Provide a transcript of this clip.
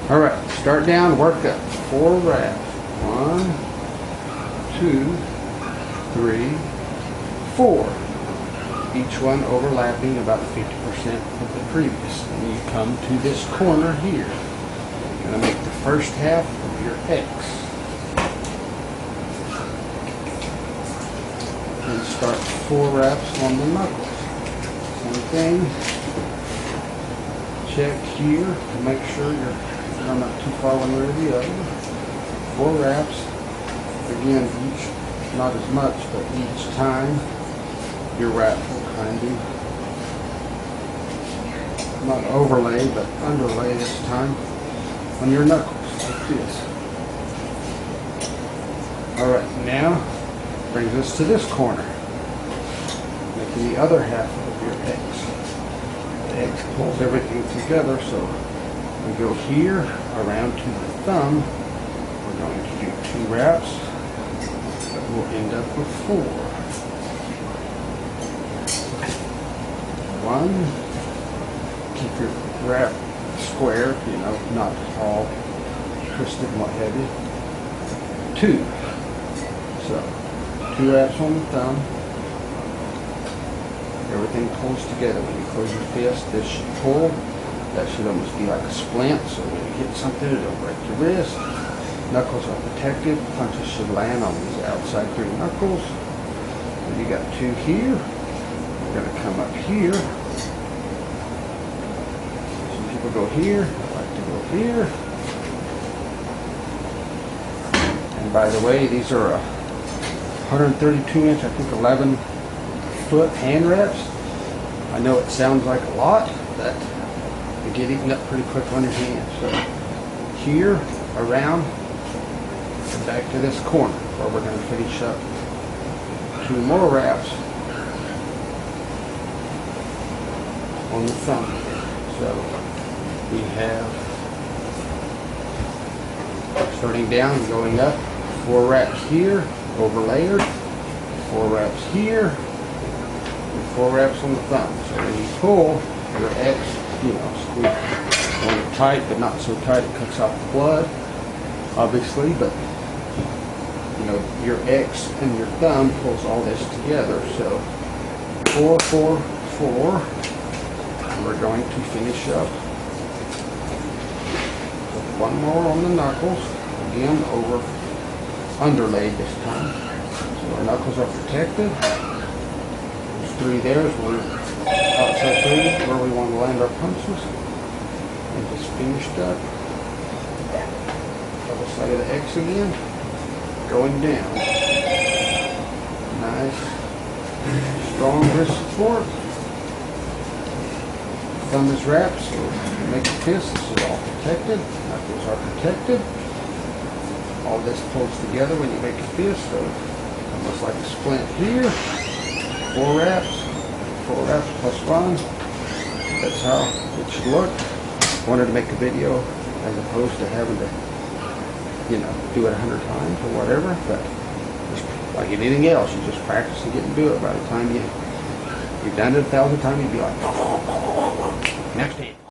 Alright, start down, work up. 4 wraps. 1, 2, 3, 4. Each one overlapping about 50% of the previous. And you come to this corner here. You're going to make the first half of your X. And start 4 wraps on the knuckles. Same thing. Check here to make sure you're not too far one way or the other. 4 wraps. Again, each, not as much, but each time your wrap will kind of, not overlay, but underlay this time on your knuckles, like this. Alright, now brings us to this corner, making the other half of your X. The X pulls everything together, so we go here, around to the thumb. We're going to do 2 wraps, but we'll end up with 4. 1, keep your wrap square, not all twisted and what have you. 2, so 2 wraps on the thumb. Everything pulls together. When you close your fist, this should pull. That should almost be like a splint, so when you hit something, it'll break your wrist. Knuckles are protected. Punches should land on these outside 3 knuckles. And you got 2 here. We're going to come up here. Some people go here. I like to go here. And by the way, these are a 132 inch, I think 11 foot hand wraps. I know it sounds like a lot, but you get eaten up pretty quick on your hands. So here, around, and back to this corner where we're going to finish up 2 more wraps on the thumb. So we have, starting down and going up, 4 wraps here, overlayered, 4 wraps here, and 4 wraps on the thumb. So when you pull your X, squeeze on it tight, but not so tight it cuts off the blood, obviously, but your X and your thumb pulls all this together. So 4, 4, 4. And we're going to finish up with 1 more on the knuckles, again underlaid this time. So our knuckles are protected. There's 3 there, we're outside 3 where we want to land our punches. And just finished up. Other side of the X again, going down. Nice, strong wrist support. Thumb is wrapped, so make a fist. This is all protected. Knuckles are protected. All this pulls together when you make a fist, so almost like a splint here. 4 wraps, 4 wraps plus 1. That's how it should look. Wanted to make a video as opposed to having to, do it 100 times or whatever. But just like anything else, you just practice and get to do it. By the time you've done it 1,000 times, you'd be like, next time.